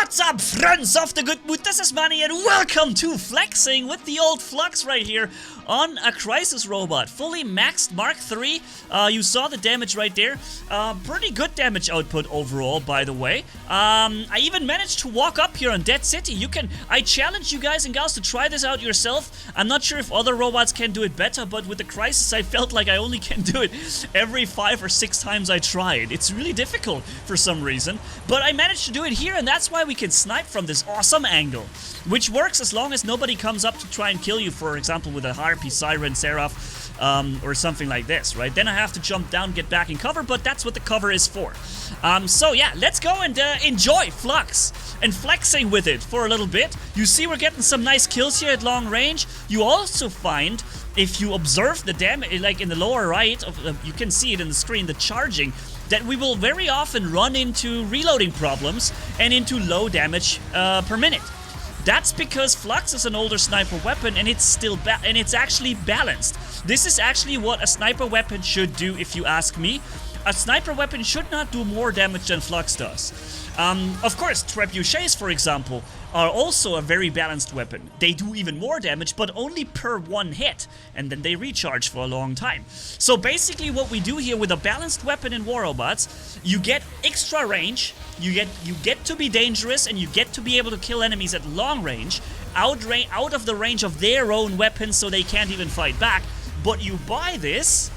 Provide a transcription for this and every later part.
What's up, friends of the good mood? This is Manni and welcome to Flexing with the old Flux right here on a Crisis Robot. Fully maxed Mark III. You saw the damage right there. Pretty good damage output overall, by the way. I even managed to walk up here on Dead City. I challenge you guys and gals to try this out yourself. I'm not sure if other robots can do it better, but with the Crisis I felt like I only can do it every 5 or 6 times I try it. It's really difficult for some reason, but I managed to do it here, and that's why we can snipe from this awesome angle, which works as long as nobody comes up to try and kill you, for example with a Harpy, Siren, Seraph, or something like this, right? Then I have to jump down, get back in cover, but that's what the cover is for. So yeah, let's go and enjoy Flux and flexing with it for a little bit. You see we're getting some nice kills here at long range. You also find, if you observe the damage, like in the lower right, you can see it in the screen, the charging, that we will very often run into reloading problems and into low damage per minute. That's because Flux is an older sniper weapon and it's actually balanced. This is actually what a sniper weapon should do, if you ask me. A sniper weapon should not do more damage than Flux does. Of course, trebuchets, for example, are also a very balanced weapon. They do even more damage, but only per one hit, and then they recharge for a long time. So basically what we do here with a balanced weapon in War Robots, you get extra range, you get to be dangerous, and you get to be able to kill enemies at long range, out of the range of their own weapons so they can't even fight back. But you buy this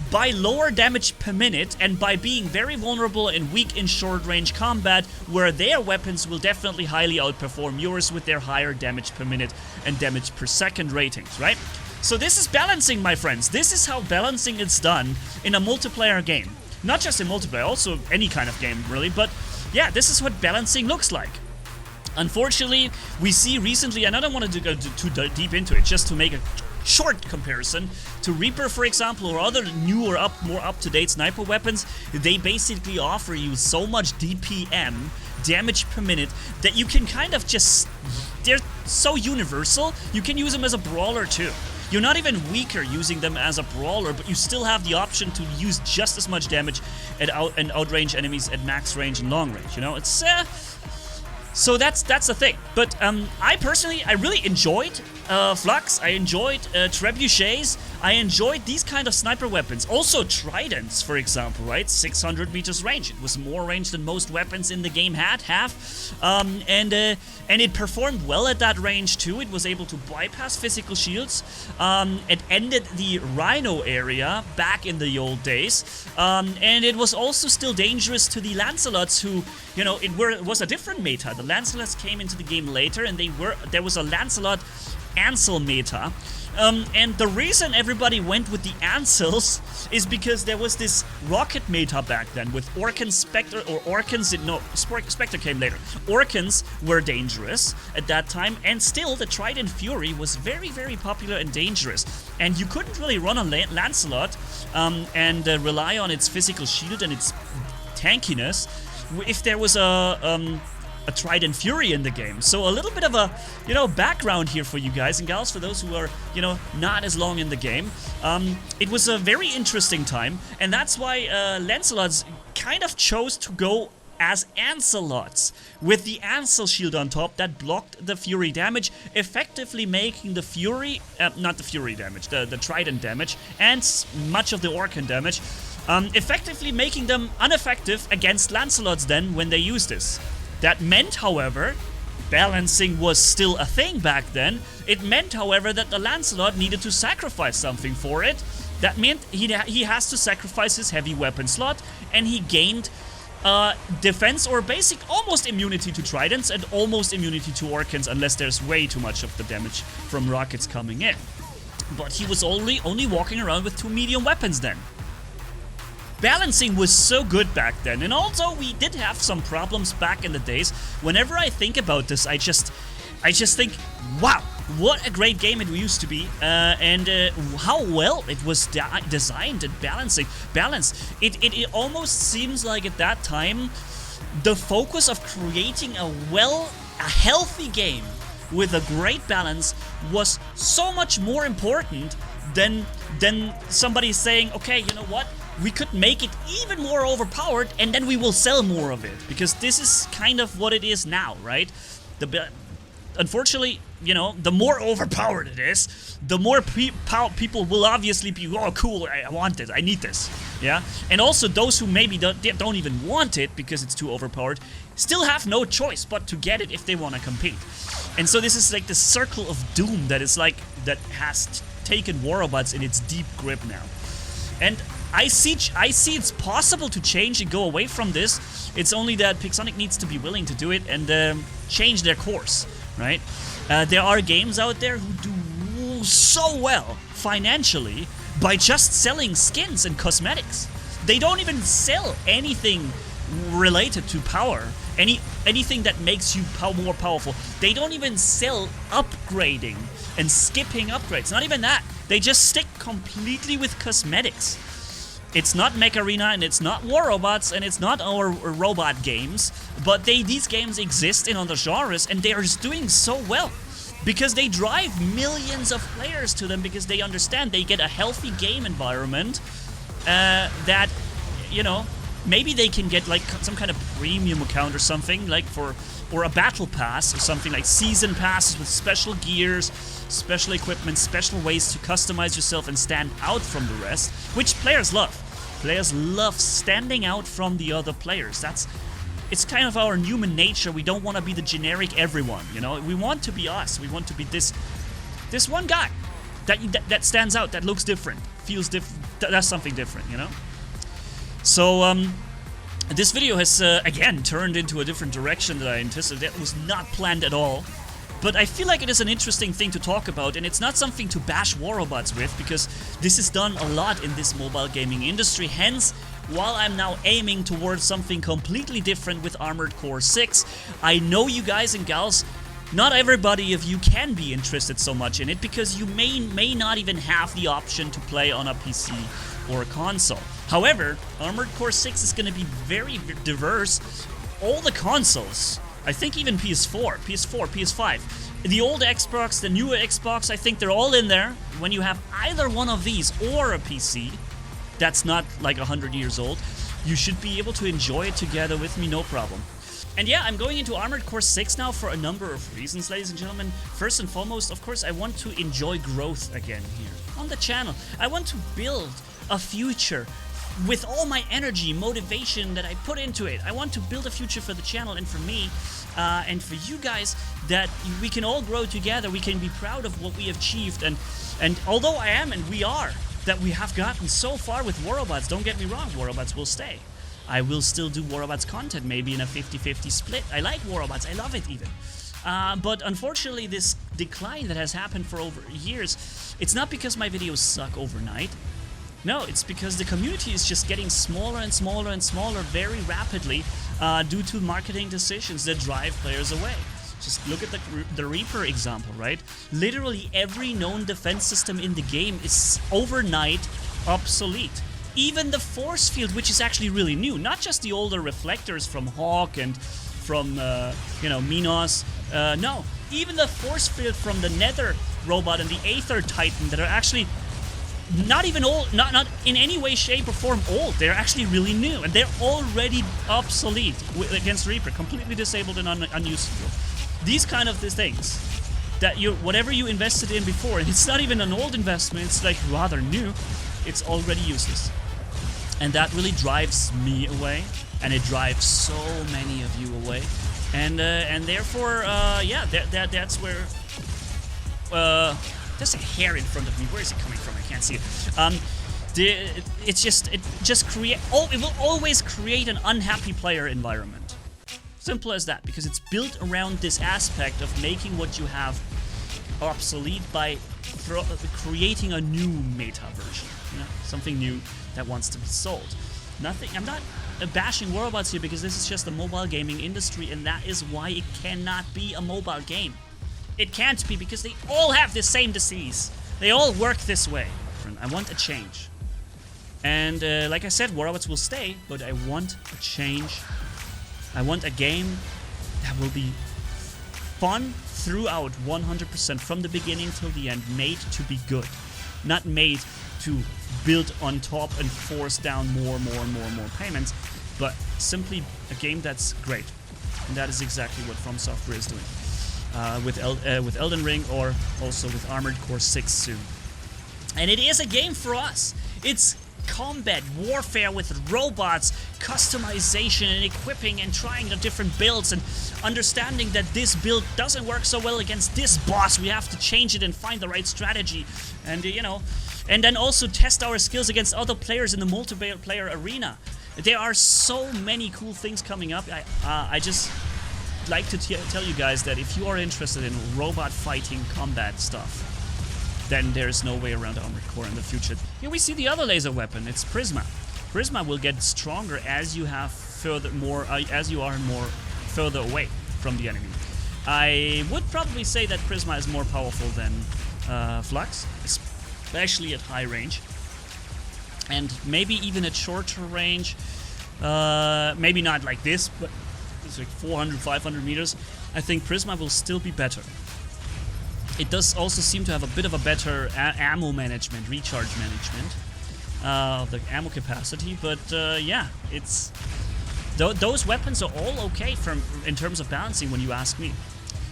by lower damage per minute and by being very vulnerable and weak in short-range combat, where their weapons will definitely highly outperform yours with their higher damage per minute and damage per second ratings, right? So this is balancing, my friends. This is how balancing is done in a multiplayer game. Not just in multiplayer, also any kind of game, really, but yeah, this is what balancing looks like. Unfortunately, we see recently, and I don't want to go too deep into it, just to make a short comparison to Reaper, for example, or other new or more up-to-date sniper weapons. They basically offer you so much DPM, damage per minute, that you can kind of just, they're so universal, you can use them as a brawler too. You're not even weaker using them as a brawler, but you still have the option to use just as much damage and outrange enemies at max range and long range, you know? It's so that's the thing. But I personally, I really enjoyed Flux. I enjoyed trebuchets. I enjoyed these kind of sniper weapons. Also tridents, for example, right? 600 meters range. It was more range than most weapons in the game had, and it performed well at that range too. It was able to bypass physical shields. It ended the Rhino area back in the old days, and it was also still dangerous to the Lancelots, who, you know, it was a different meta. The Lancelots came into the game later, and there was a Lancelot Ansel meta. And the reason everybody went with the Ansels is because there was this rocket meta back then with Orkan, Spectre, or Orkans, no, Spectre came later. Orkans were dangerous at that time, and still the Trident Fury was very, very popular and dangerous. And you couldn't really run on Lancelot and rely on its physical shield and its tankiness if there was a Trident Fury in the game. So a little bit of a, you know, background here for you guys and gals, for those who are, you know, not as long in the game. It was a very interesting time, and that's why Lancelots kind of chose to go as Ancelots, with the Ansel shield on top that blocked the Fury damage, effectively making the Fury, not the Fury damage, the Trident damage, and much of the Orkan damage, effectively making them ineffective against Lancelots then when they use this. That meant, however, balancing was still a thing back then. It meant, however, that the Lancelot needed to sacrifice something for it. That meant he has to sacrifice his heavy weapon slot, and he gained defense or basic almost immunity to Tridents and almost immunity to Orkans, unless there's way too much of the damage from rockets coming in. But he was only walking around with 2 medium weapons then. Balancing was so good back then, and also we did have some problems back in the days. Whenever I think about this, I just think, wow, what a great game it used to be, and how well it was designed and balanced. It almost seems like at that time, the focus of creating a healthy game with a great balance was so much more important than somebody saying, okay, you know what? we could make it even more overpowered, and then we will sell more of it, because this is kind of what it is now, right? Unfortunately, you know, the more overpowered it is, the more people will obviously be, oh cool, I want this, I need this, yeah? And also those who maybe don't even want it because it's too overpowered, still have no choice but to get it if they want to compete. And so this is like the circle of doom that is like, that has taken War Robots in its deep grip now. And I see it's possible to change and go away from this. It's only that Pixonic needs to be willing to do it and change their course, right? There are games out there who do so well financially by just selling skins and cosmetics. They don't even sell anything related to power, anything that makes you more powerful. They don't even sell upgrading and skipping upgrades. Not even that. They just stick completely with cosmetics. It's not Mech Arena, and it's not War Robots, and it's not our robot games, but these games exist in other genres, and they are just doing so well because they drive millions of players to them, because they understand they get a healthy game environment that, you know, maybe they can get like some kind of premium account or something, like or a battle pass or something, like season passes with special gears, special equipment, special ways to customize yourself and stand out from the rest, which players love. Players love standing out from the other players. It's kind of our human nature. We don't want to be the generic everyone, you know? We want to be us. We want to be this one guy that stands out, that looks different, feels different, does something different, you know? So, this video has, again, turned into a different direction than I anticipated. That was not planned at all. But I feel like it is an interesting thing to talk about, and it's not something to bash War Robots with, because this is done a lot in this mobile gaming industry. Hence, while I'm now aiming towards something completely different with Armored Core 6, I know you guys and gals, not everybody of you can be interested so much in it, because you may not even have the option to play on a PC or a console. However, Armored Core 6 is going to be very diverse. All the consoles, I think even PS4, PS5, the old Xbox, the newer Xbox, I think they're all in there. When you have either one of these or a PC that's not like 100 years old, you should be able to enjoy it together with me, no problem. And yeah, I'm going into Armored Core 6 now for a number of reasons, ladies and gentlemen. First and foremost, of course, I want to enjoy growth again here on the channel. I want to build a future with all my energy, motivation that I put into it. I want to build a future for the channel and for me and for you guys, that we can all grow together. We can be proud of what we have achieved. And although I am, and we are, that we have gotten so far with War Robots, don't get me wrong, War Robots will stay. I will still do War Robots content, maybe in a 50-50 split. I like War Robots, I love it even. But unfortunately, this decline that has happened for over years, it's not because my videos suck overnight. No, it's because the community is just getting smaller and smaller and smaller very rapidly due to marketing decisions that drive players away. Just look at the Reaper example, right? Literally every known defense system in the game is overnight obsolete. Even the force field, which is actually really new, not just the older reflectors from Hawk and from, you know, Minos. No, even the force field from the Nether robot and the Aether Titan that are actually not even old, not in any way, shape, or form old. They're actually really new, and they're already obsolete against Reaper, completely disabled and unuseful. These kind of things that whatever you invested in before, and it's not even an old investment, it's like rather new, it's already useless. And that really drives me away, and it drives so many of you away, and therefore, yeah, that's where. There's a hair in front of me. Where is it coming from? I can't see it. It will always create an unhappy player environment. Simple as that, because it's built around this aspect of making what you have obsolete by creating a new meta version, you know, something new that wants to be sold. Nothing. I'm not bashing War Robots here, because this is just the mobile gaming industry, and that is why it cannot be a mobile game. It can't be, because they all have the same disease. They all work this way. I want a change. And like I said, War Robots will stay, but I want a change. I want a game that will be fun throughout 100% from the beginning till the end, made to be good. Not made to build on top and force down more payments, but simply a game that's great. And that is exactly what From Software is doing. With Elden Ring, or also with Armored Core 6 soon. And it is a game for us. It's combat warfare with robots, customization and equipping and trying the different builds and understanding that this build doesn't work so well against this boss. We have to change it and find the right strategy, and you know, and then also test our skills against other players in the multiplayer arena. There are so many cool things coming up. I just like to tell you guys that if you are interested in robot fighting combat stuff, then there's no way around Armored Core in the future. Here we see the other laser weapon. It's Prisma. Prisma will get stronger as you have as you are more further away from the enemy. I would probably say that Prisma is more powerful than Flux, especially at high range, and maybe even at shorter range. Maybe not like this, but it's like 400, 500 meters. I think Prisma will still be better. It does also seem to have a bit of a better ammo management, recharge management of the ammo capacity, but yeah, it's those weapons are all okay in terms of balancing when you ask me,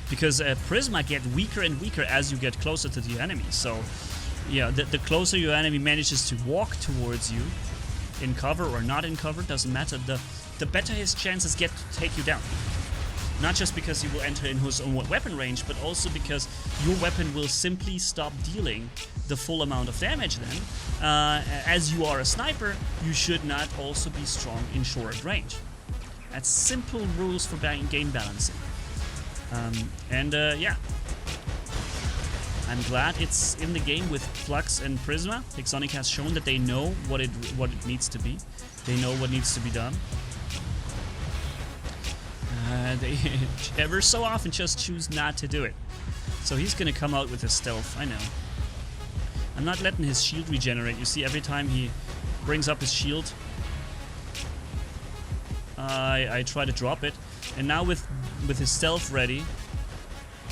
because Prisma get weaker and weaker as you get closer to the enemy. So yeah, the closer your enemy manages to walk towards you, in cover or not in cover, doesn't matter, the better his chances get to take you down. Not just because he will enter in his own weapon range, but also because your weapon will simply stop dealing the full amount of damage then. As you are a sniper, you should not also be strong in short range. That's simple rules for game balancing. Yeah. I'm glad it's in the game with Flux and Prisma. Pixonic has shown that they know what it needs to be. They know what needs to be done. They ever so often just choose not to do it. So he's gonna come out with his stealth, I know. I'm not letting his shield regenerate. You see, every time he brings up his shield, I try to drop it. And now with his stealth ready,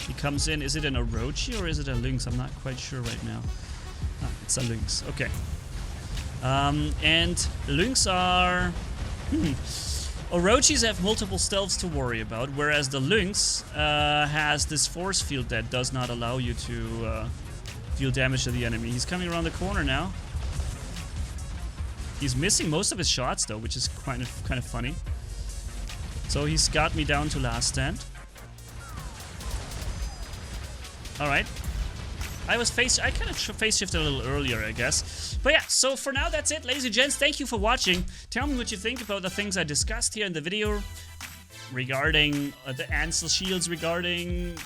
he comes in. Is it an Orochi or is it a Lynx? I'm not quite sure right now. Ah, it's a Lynx, okay. And Lynx are... Orochis have multiple stealths to worry about, whereas the Lynx has this force field that does not allow you to deal damage to the enemy. He's coming around the corner now. He's missing most of his shots though, which is kind of funny. So he's got me down to last stand. All right. I kind of face shifted a little earlier, I guess. But yeah, so for now, that's it, ladies and gents. Thank you for watching. Tell me what you think about the things I discussed here in the video regarding the Ansel shields, regarding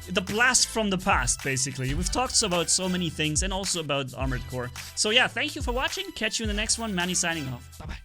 the blast from the past, basically. We've talked about so many things and also about Armored Core. So yeah, thank you for watching. Catch you in the next one. Manni signing off. Bye-bye.